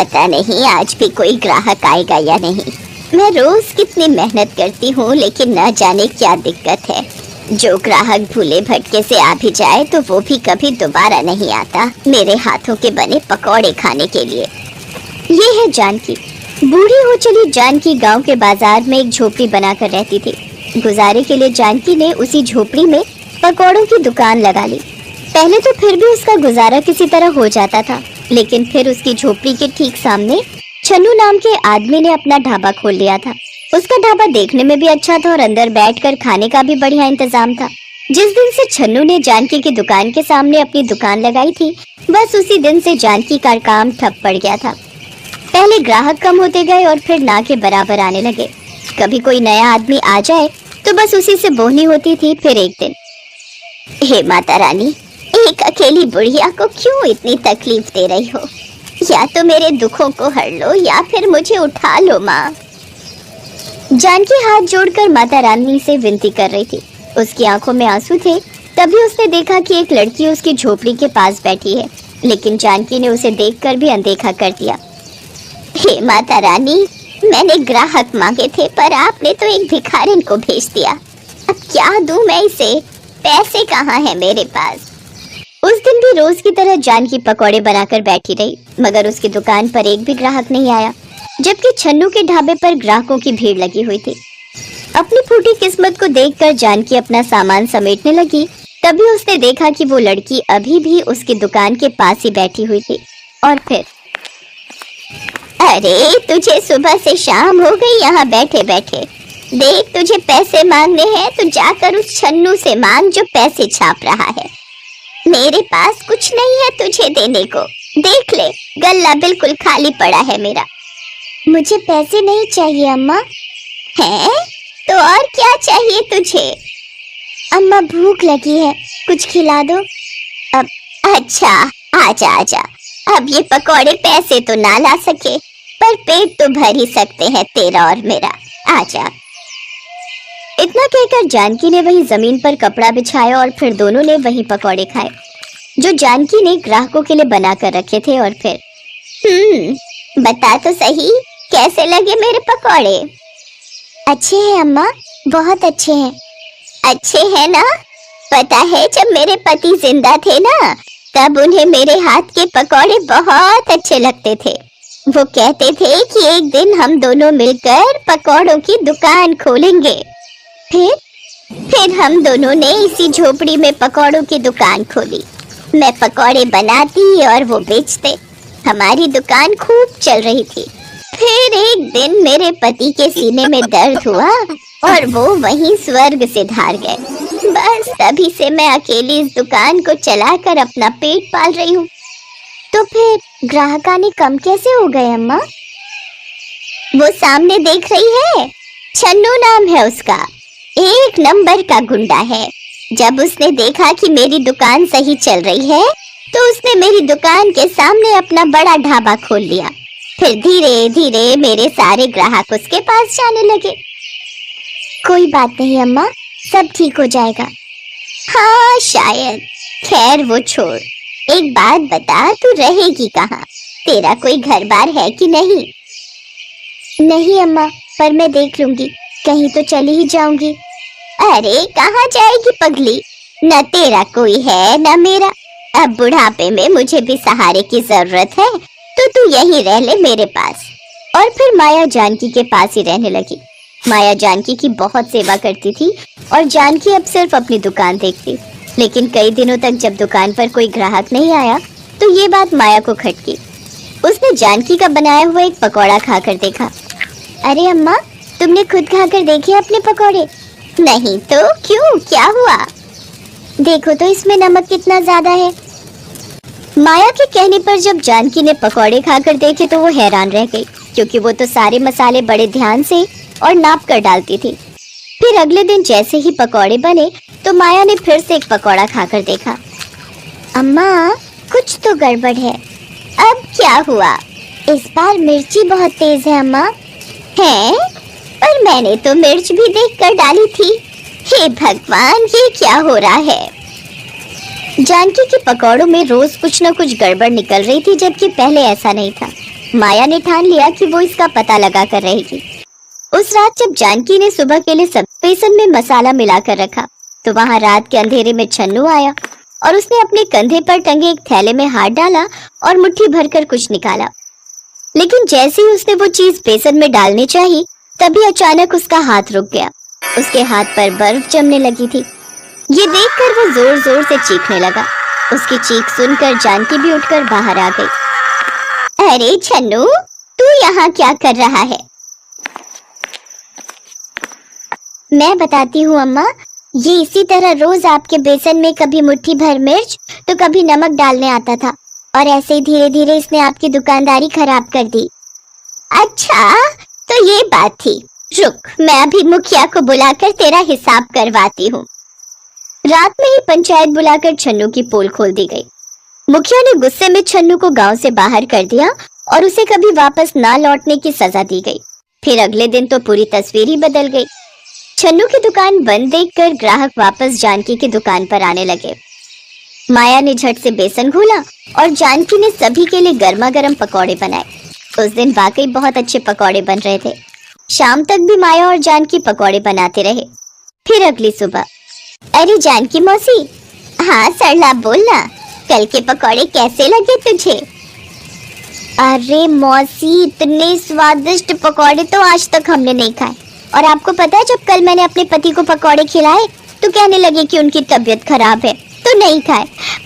पता नहीं आज भी कोई ग्राहक आएगा या नहीं। मैं रोज कितनी मेहनत करती हूँ, लेकिन न जाने क्या दिक्कत है। जो ग्राहक भूले भटके से आ भी जाए तो वो भी कभी दोबारा नहीं आता मेरे हाथों के बने पकौड़े खाने के लिए। ये है जानकी। बूढ़ी हो चली जानकी गांव के बाजार में एक झोपड़ी बनाकर रहती थी। गुजारे के लिए जानकी ने उसी झोपड़ी में पकौड़ों की दुकान लगा ली। पहले तो फिर भी उसका गुजारा किसी तरह हो जाता था, लेकिन फिर उसकी झोपड़ी के ठीक सामने छन्नू नाम के आदमी ने अपना ढाबा खोल लिया था। उसका ढाबा देखने में भी अच्छा था और अंदर बैठकर खाने का भी बढ़िया इंतजाम था। जिस दिन से छन्नू ने जानकी की दुकान के सामने अपनी दुकान लगाई थी, बस उसी दिन से जानकी का काम ठप पड़ गया था। पहले ग्राहक कम होते गए और फिर ना के बराबर आने लगे। कभी कोई नया आदमी आ जाए तो बस उसी से बोहनी होती थी। फिर एक दिन, हे माता रानी, एक अकेली बुढ़िया को क्यों इतनी तकलीफ दे रही हो? या तो मेरे दुखों को हर लो या फिर मुझे उठा लो माँ। जानकी हाथ जोड़कर माता रानी से विनती कर रही थी। उसकी आंखों में आंसू थे। तभी उसने देखा कि एक लड़की उसकी झोपड़ी के पास बैठी है, लेकिन जानकी ने उसे देखकर भी अनदेखा कर दिया। हे माता रानी, मैंने ग्राहक मांगे थे पर आपने तो एक भिखारिन को भेज दिया। अब क्या दूं मैं इसे? पैसे कहाँ हैं मेरे पास? उस दिन भी रोज की तरह जानकी पकौड़े बनाकर बैठी रही, मगर उसकी दुकान पर एक भी ग्राहक नहीं आया, जबकि छन्नू के ढाबे पर ग्राहकों की भीड़ लगी हुई थी। अपनी फूटी किस्मत को देखकर जानकी अपना सामान समेटने लगी। तभी उसने देखा कि वो लड़की अभी भी उसकी दुकान के पास ही बैठी हुई थी। और फिर, अरे तुझे सुबह से शाम हो गई यहाँ बैठे बैठे। देख, तुझे पैसे मांगने हैं तो जाकर उस छन्नू से मांग जो पैसे छाप रहा है। मेरे पास कुछ नहीं है तुझे देने को। देख ले, गल्ला बिल्कुल खाली पड़ा है मेरा। मुझे पैसे नहीं चाहिए अम्मा। हैं? तो और क्या चाहिए तुझे? अम्मा, भूख लगी है, कुछ खिला दो। अब अच्छा, आजा आजा। अब ये पकौड़े पैसे तो ना ला सके, पर पेट तो भर ही सकते हैं तेरा और मेरा। आजा। इतना कहकर जानकी ने वहीं जमीन पर कपड़ा बिछाया और फिर दोनों ने वहीं पकौड़े खाए जो जानकी ने ग्राहकों के लिए बनाकर रखे थे। और फिर, बता तो सही, कैसे लगे मेरे पकौड़े? अच्छे हैं अम्मा, बहुत अच्छे हैं। अच्छे हैं ना? पता है, जब मेरे पति जिंदा थे ना, तब उन्हें मेरे हाथ के पकौड़े बहुत अच्छे लगते थे। वो कहते थे कि एक दिन हम दोनों मिलकर पकौड़ों की दुकान खोलेंगे। फिर हम दोनों ने इसी झोपड़ी में पकौड़ों की दुकान खोली। मैं पकौड़े बनाती और वो बेचते। हमारी दुकान खूब चल रही थी। फिर एक दिन मेरे पति के सीने में दर्द हुआ और वो वहीं स्वर्ग से धार गए। बस तभी से मैं अकेली इस दुकान को चलाकर अपना पेट पाल रही हूँ। तो फिर ग्राहक आने कम कैसे हो गए अम्मा? वो सामने देख रही है, छन्नू नाम है उसका, एक नंबर का गुंडा है। जब उसने देखा कि मेरी दुकान सही चल रही है तो उसने मेरी दुकान के सामने अपना बड़ा ढाबा खोल लिया। फिर धीरे धीरे मेरे सारे ग्राहक उसके पास जाने लगे। कोई बात नहीं अम्मा, सब ठीक हो जाएगा। हाँ शायद। खैर वो छोड़, एक बात बता, तू रहेगी कहाँ? तेरा कोई घर बार है कि नहीं? नहीं अम्मा, पर मैं देख लूंगी, कहीं तो चली ही जाऊंगी। अरे कहाँ जाएगी पगली? न तेरा कोई है न मेरा। अब बुढ़ापे में मुझे भी सहारे की जरूरत है, तो तू यहीं रह ले मेरे पास। और फिर माया जानकी के पास ही रहने लगी। माया जानकी की बहुत सेवा करती थी और जानकी अब सिर्फ अपनी दुकान देखती। लेकिन कई दिनों तक जब दुकान पर कोई ग्राहक नहीं आया तो ये बात माया को खटकी। उसने जानकी का बनाया हुआ एक पकौड़ा खाकर देखा। अरे अम्मा, तुमने खुद खाकर देखे अपने पकौड़े? नहीं तो क्यों, क्या हुआ? देखो तो इसमें नमक कितना ज्यादा है। माया के कहने पर जब जानकी ने पकौड़े खाकर देखे तो वो हैरान रह गई, क्योंकि वो तो सारे मसाले बड़े ध्यान से और नाप कर डालती थी। फिर अगले दिन जैसे ही पकौड़े बने तो माया ने फिर से एक पकौड़ा खाकर देखा। अम्मा, कुछ तो गड़बड़ है। अब क्या हुआ? इस बार मिर्ची बहुत तेज है अम्मा। है? पर मैंने तो मिर्च भी देखकर डाली थी। हे भगवान, ये क्या हो रहा है? जानकी के पकौड़ों में रोज कुछ न कुछ गड़बड़ निकल रही थी, जबकि पहले ऐसा नहीं था। माया ने ठान लिया कि वो इसका पता लगा कर रहेगी। उस रात जब जानकी ने सुबह के लिए सब बेसन में मसाला मिलाकर रखा तो वहाँ रात के अंधेरे में छन्नू आया और उसने अपने कंधे पर टंगे एक थैले में हाथ डाला और मुट्ठी भरकर कुछ निकाला। लेकिन जैसे ही उसने वो चीज बेसन में डालनी चाहिए तभी अचानक उसका हाथ रुक गया। उसके हाथ पर बर्फ जमने लगी थी। ये देखकर वो जोर जोर से चीखने लगा। उसकी चीख सुनकर जानकी भी उठकर बाहर आ गई। अरे छन्नू, तू यहाँ क्या कर रहा है? मैं बताती हूँ अम्मा, ये इसी तरह रोज आपके बेसन में कभी मुट्ठी भर मिर्च तो कभी नमक डालने आता था और ऐसे ही धीरे धीरे इसने आपकी दुकानदारी खराब कर दी। अच्छा, तो ये बात थी। रुक, मैं अभी मुखिया को बुलाकर तेरा हिसाब करवाती हूँ। रात में ही पंचायत बुलाकर छन्नू की पोल खोल दी गई। मुखिया ने गुस्से में छन्नू को गांव से बाहर कर दिया और उसे कभी वापस ना लौटने की सजा दी गई। फिर अगले दिन तो पूरी तस्वीर ही बदल गई। छन्नू की दुकान बंद देखकर ग्राहक वापस जानकी की दुकान पर आने लगे। माया ने झट से बेसन घोला और जानकी ने सभी के लिए गर्मा गर्म पकौड़े बनाए। उस दिन वाकई बहुत अच्छे पकौड़े बन रहे थे। शाम तक भी माया और जानकी पकौड़े बनाते रहे। फिर अगली सुबह, अरे जानकी मौसी, हाँ सरला बोलना, कल के पकौड़े कैसे लगे तुझे? अरे मौसी, इतने स्वादिष्ट पकौड़े तो आज तक हमने नहीं खाए। और आपको पता है, जब कल मैंने अपने पति को पकौड़े खिलाए तो कहने लगे कि उनकी तबीयत खराब है तो नहीं खाए,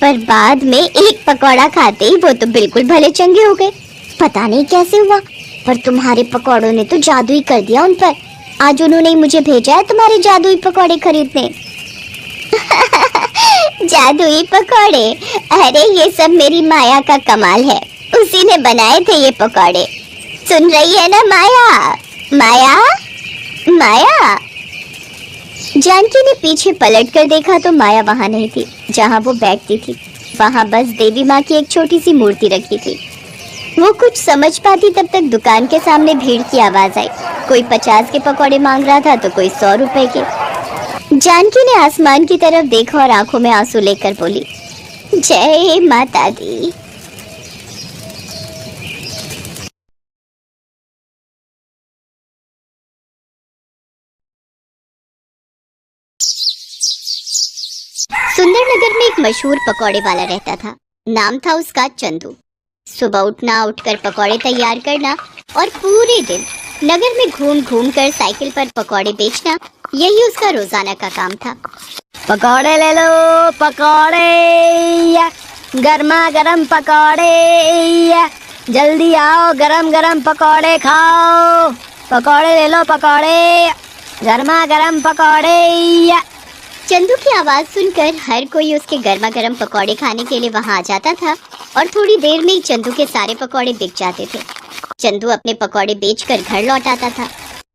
पर बाद में एक पकौड़ा खाते ही वो तो बिल्कुल भले चंगे हो गए। पता नहीं कैसे हुआ, पर तुम्हारे पकौड़ों ने तो जादू ही कर दिया उन पर। आज उन्होंने मुझे भेजा है तुम्हारे जादुई पकौड़े खरीदने। जादुई पकौड़े? अरे ये सब मेरी माया का कमाल है, उसी ने बनाए थे ये पकौड़े। सुन रही है ना माया? माया, माया। जानकी ने पीछे पलटकर देखा तो माया वहां नहीं थी जहां वो बैठती थी। वहां बस देवी माँ की एक छोटी सी मूर्ति रखी थी। वो कुछ समझ पाती तब तक दुकान के सामने भीड़ की आवाज आई। कोई 50 के पकौड़े मांग रहा था तो कोई 100 रुपए के। जानकी ने आसमान की तरफ देखा और आंखों में आंसू लेकर बोली, जय माता दी। सुंदरनगर में एक मशहूर पकौड़े वाला रहता था। नाम था उसका चंदू। सुबह उठना, उठकर पकौड़े तैयार करना और पूरे दिन नगर में घूम घूम कर साइकिल पर पकौड़े बेचना, यही उसका रोजाना का काम था। पकौड़े ले लो, पकौड़े, गर्मा गर्म पकौड़े, जल्दी आओ, गरम गरम पकौड़े खाओ। पकौड़े ले लो, पकौड़े, गर्मा गर्म पकौड़े। चंदू की आवाज सुनकर हर कोई उसके गर्मा गर्म पकौड़े खाने के लिए वहां आ जाता था और थोड़ी देर में ही चंदू के सारे पकौड़े बिक जाते थे। चंदू अपने पकौड़े बेचकर घर लौट आता था।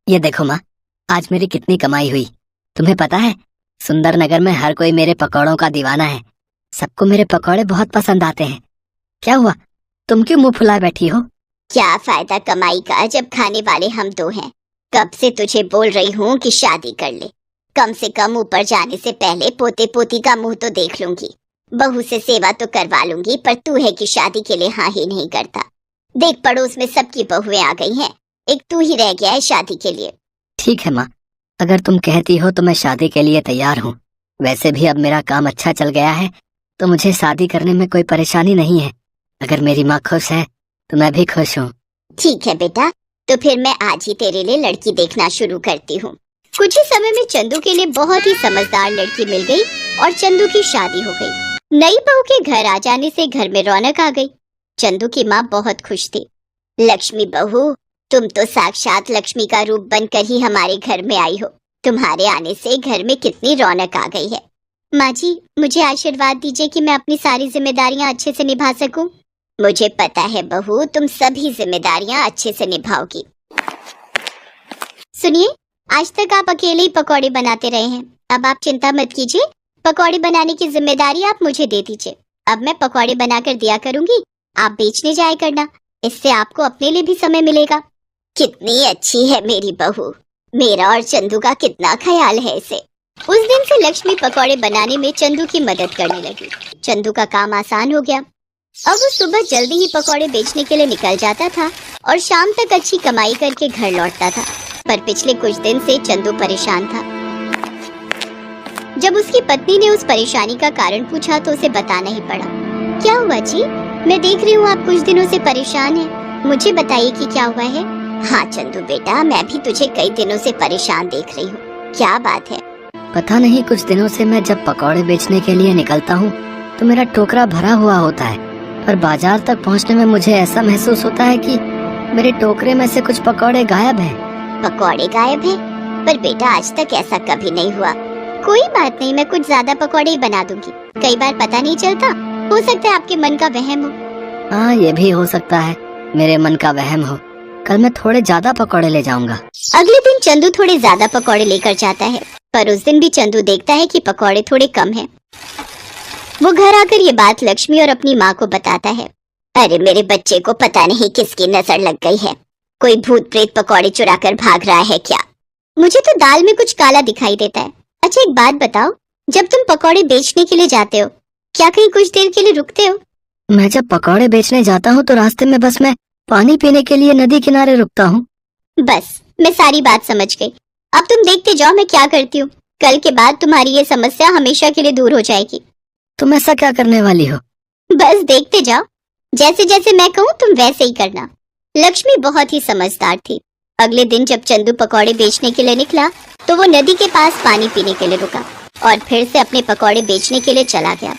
ये देखो माँ, आज मेरी कितनी कमाई हुई। तुम्हें पता है, सुंदरनगर में हर कोई मेरे पकौड़ों का दीवाना है। सबको मेरे पकौड़े बहुत पसंद आते हैं। क्या हुआ, तुम क्यों मुंह फुलाए बैठी हो? क्या फायदा कमाई का जब खाने वाले हम दो हैं। कब से तुझे बोल रही हूँ कि शादी कर ले। कम से कम ऊपर जाने से पहले पोते पोती का मुंह तो देख लूंगी। बहू से सेवा तो करवा लूंगी, पर तू है कि शादी के लिए हाँ ही नहीं करता। देख, पड़ोस में सबकी बहुएं आ गई हैं, एक तू ही रह गया है शादी के लिए। ठीक है माँ, अगर तुम कहती हो तो मैं शादी के लिए तैयार हूँ। वैसे भी अब मेरा काम अच्छा चल गया है तो मुझे शादी करने में कोई परेशानी नहीं है। अगर मेरी माँ खुश है तो मैं भी खुश हूँ। ठीक है बेटा, तो फिर मैं आज ही तेरे लिए लड़की देखना शुरू करती हूँ। कुछ ही समय में चंदू के लिए बहुत ही समझदार लड़की मिल गई और चंदू की शादी हो गई। नई बहू के घर आ जाने से घर में रौनक आ गई। चंदू की माँ बहुत खुश थी। लक्ष्मी बहू, तुम तो साक्षात लक्ष्मी का रूप बनकर ही हमारे घर में आई हो। तुम्हारे आने से घर में कितनी रौनक आ गई है। माँ जी, मुझे आशीर्वाद दीजिए कि मैं अपनी सारी जिम्मेदारियाँ अच्छे से निभा सकूं। मुझे पता है बहू, तुम सभी जिम्मेदारियाँ अच्छे से निभाओगी। सुनिए, आज तक आप अकेले ही पकौड़े बनाते रहे हैं। अब आप चिंता मत कीजिए, पकौड़े बनाने की जिम्मेदारी आप मुझे दे दीजिए। अब मैं पकौड़े बनाकर दिया करूंगी, आप बेचने जाया करना। इससे आपको अपने लिए भी समय मिलेगा। कितनी अच्छी है मेरी बहू। मेरा और चंदू का कितना ख्याल है इसे। उस दिन से लक्ष्मी पकौड़े बनाने में चंदू की मदद करने लगी। चंदू का काम आसान हो गया। अब वो सुबह जल्दी ही पकौड़े बेचने के लिए निकल जाता था और शाम तक अच्छी कमाई करके घर लौटता था। पर पिछले कुछ दिन से चंदू परेशान था। जब उसकी पत्नी ने उस परेशानी का कारण पूछा तो उसे बताना ही पड़ा। क्या हुआ जी? मैं देख रही हूँ आप कुछ दिनों से परेशान हैं। मुझे बताइए कि क्या हुआ है। हाँ चंदू बेटा, मैं भी तुझे कई दिनों से परेशान देख रही हूँ। क्या बात है? पता नहीं, कुछ दिनों से मैं जब पकौड़े बेचने के लिए निकलता हूँ तो मेरा टोकरा भरा हुआ होता है, पर बाजार तक पहुँचने में मुझे ऐसा महसूस होता है कि मेरे टोकरे में से कुछ पकौड़े गायब हैं। पकौड़े गायब हैं? पर बेटा आज तक ऐसा कभी नहीं हुआ। कोई बात नहीं, मैं कुछ ज्यादा पकौड़े ही बना दूंगी। कई बार पता नहीं चलता, हो सकता है आपके मन का वहम हो। हाँ, ये भी हो सकता है मेरे मन का वहम हो। कल मैं थोड़े ज्यादा पकौड़े ले जाऊंगा। अगले दिन चंदू थोड़े ज्यादा पकौड़े लेकर जाता है, पर उस दिन भी चंदू देखता है कि पकौड़े थोड़े कम हैं। वो घर आकर ये बात लक्ष्मी और अपनी माँ को बताता है। अरे मेरे बच्चे को पता नहीं किसकी नजर लग गई है। कोई भूत प्रेत पकौड़े चुरा कर भाग रहा है क्या? मुझे तो दाल में कुछ काला दिखाई देता है। अच्छा एक बात बताओ, जब तुम पकौड़े बेचने के लिए जाते हो क्या कहीं कुछ देर के लिए रुकते हो? मैं जब पकौड़े बेचने जाता हूँ तो रास्ते में बस मैं पानी पीने के लिए नदी किनारे रुकता हूँ। बस मैं सारी बात समझ गई। अब तुम देखते जाओ मैं क्या करती हूँ। कल के बाद तुम्हारी ये समस्या हमेशा के लिए दूर हो जाएगी। तुम ऐसा क्या करने वाली हो? बस देखते जाओ, जैसे जैसे मैं कहूँ तुम वैसे ही करना। लक्ष्मी बहुत ही समझदार थी। अगले दिन जब चंदू पकौड़े बेचने के लिए निकला तो वो नदी के पास पानी पीने के लिए रुका और फिर से अपने पकौड़े बेचने के लिए चला गया।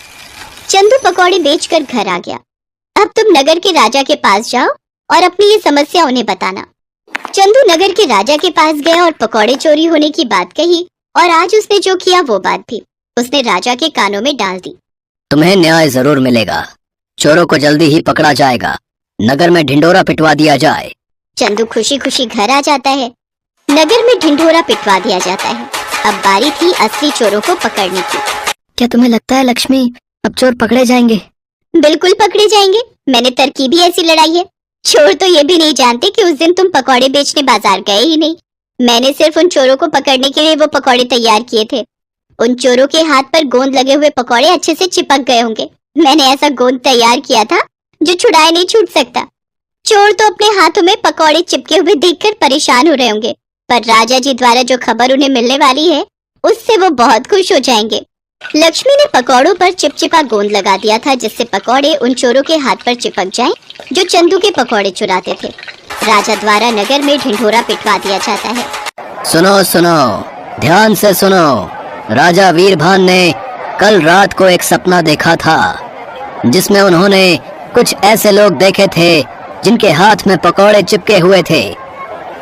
चंदू पकौड़े बेचकर घर आ गया। अब तुम नगर के राजा के पास जाओ और अपनी ये समस्या उन्हें बताना। चंदू नगर के राजा के पास गया और पकौड़े चोरी होने की बात कही और आज उसने जो किया वो बात भी उसने राजा के कानों में डाल दी। तुम्हें न्याय जरूर मिलेगा। चोरों को जल्दी ही पकड़ा जाएगा। नगर में ढिंढोरा पिटवा दिया जाए। चंदू खुशी खुशी घर आ जाता है। नगर में ढिंढोरा पिटवा दिया जाता है। अब बारी थी असली चोरों को पकड़ने की। क्या तुम्हें लगता है लक्ष्मी अब चोर पकड़े जाएंगे? बिल्कुल पकड़े जाएंगे। मैंने तरकीब ही ऐसी लड़ाई है। चोर तो ये भी नहीं जानते कि उस दिन तुम पकौड़े बेचने बाजार गए ही नहीं। मैंने सिर्फ उन चोरों को पकड़ने के लिए वो पकौड़े तैयार किए थे। उन चोरों के हाथ पर गोंद लगे हुए पकौड़े अच्छे से चिपक गए होंगे। मैंने ऐसा गोंद तैयार किया था जो छुड़ाए नहीं छूट सकता। चोर तो अपने हाथों में पकौड़े चिपके हुए देखकर परेशान हो रहे होंगे, पर राजा जी द्वारा जो खबर उन्हें मिलने वाली है उससे वो बहुत खुश हो जाएंगे। लक्ष्मी ने पकौड़ों पर चिपचिपा गोंद लगा दिया था जिससे पकौड़े उन चोरों के हाथ पर चिपक जाएं जो चंदू के पकौड़े चुराते थे। राजा द्वारा नगर में ढिंढोरा पिटवा दिया जाता है। सुनो सुनो, ध्यान से सुनो। राजा वीरभान ने कल रात को एक सपना देखा था जिसमें उन्होंने कुछ ऐसे लोग देखे थे जिनके हाथ में पकौड़े चिपके हुए थे।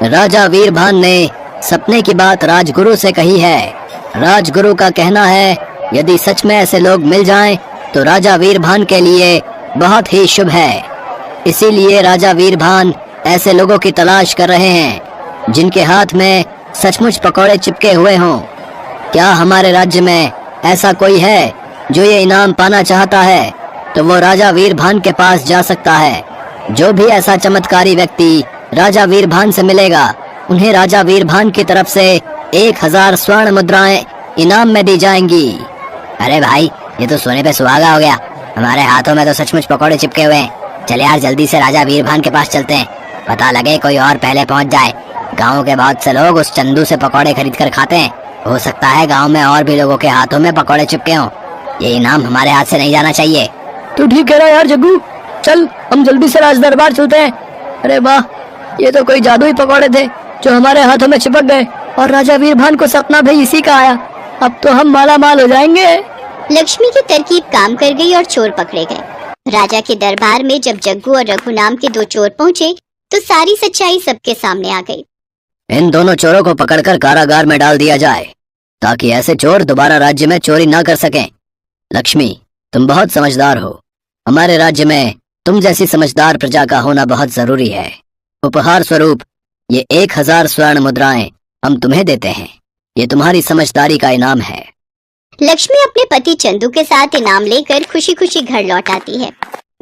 राजा वीरभान ने सपने की बात राजगुरु से कही है। राजगुरु का कहना है यदि सच में ऐसे लोग मिल जाएं तो राजा वीरभान के लिए बहुत ही शुभ है। इसीलिए राजा वीरभान ऐसे लोगों की तलाश कर रहे हैं जिनके हाथ में सचमुच पकौड़े चिपके हुए हों। क्या हमारे राज्य में ऐसा कोई है जो ये इनाम पाना चाहता है तो वो राजा वीरभान के पास जा सकता है। जो भी ऐसा चमत्कारी व्यक्ति राजा वीरभान से मिलेगा उन्हें राजा वीरभान की तरफ से 1000 स्वर्ण मुद्राएं इनाम में दी जाएंगी। अरे भाई, ये तो सोने पे सुहागा हो गया। हमारे हाथों में तो सचमुच पकौड़े चिपके हुए हैं। चले यार, जल्दी से राजा वीरभान के पास चलते हैं। पता लगे कोई और पहले पहुंच जाए। गाँव के बहुत से लोग उस चंदू से पकौड़े खरीद कर खाते हैं। हो सकता है गाँव में और भी लोगों के हाथों में पकौड़े चिपके हों। ये इनाम हमारे हाथ से नहीं जाना चाहिए। तू ठीक कह रहा है यार जग्गू, चल हम जल्दी से राज दरबार चलते हैं। अरे वाह, ये तो कोई जादुई पकौड़े थे जो हमारे हाथों में चिपक गए और राजा वीरभान को सपना भी इसी का आया। अब तो हम माला माल हो जाएंगे। लक्ष्मी की तरकीब काम कर गई और चोर पकड़े गए। राजा के दरबार में जब जग्गू और रघु नाम के दो चोर पहुँचे तो सारी सच्चाई सबके सामने आ गई। इन दोनों चोरों को पकड़कर कारागार में डाल दिया जाए ताकि ऐसे चोर दोबारा राज्य में चोरी न कर सकें। लक्ष्मी, तुम बहुत समझदार हो। हमारे राज्य में तुम जैसी समझदार प्रजा का होना बहुत जरूरी है। उपहार स्वरूप ये 1000 स्वर्ण मुद्राएं हम तुम्हें देते हैं। ये तुम्हारी समझदारी का इनाम है। लक्ष्मी अपने पति चंदू के साथ इनाम लेकर खुशी खुशी घर लौट आती है।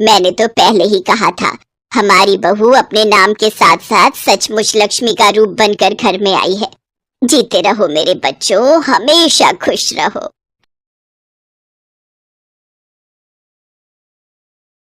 मैंने तो पहले ही कहा था, हमारी बहू अपने नाम के साथ साथ सचमुच लक्ष्मी का रूप बनकर घर में आई है। जीते रहो मेरे बच्चों, हमेशा खुश रहो।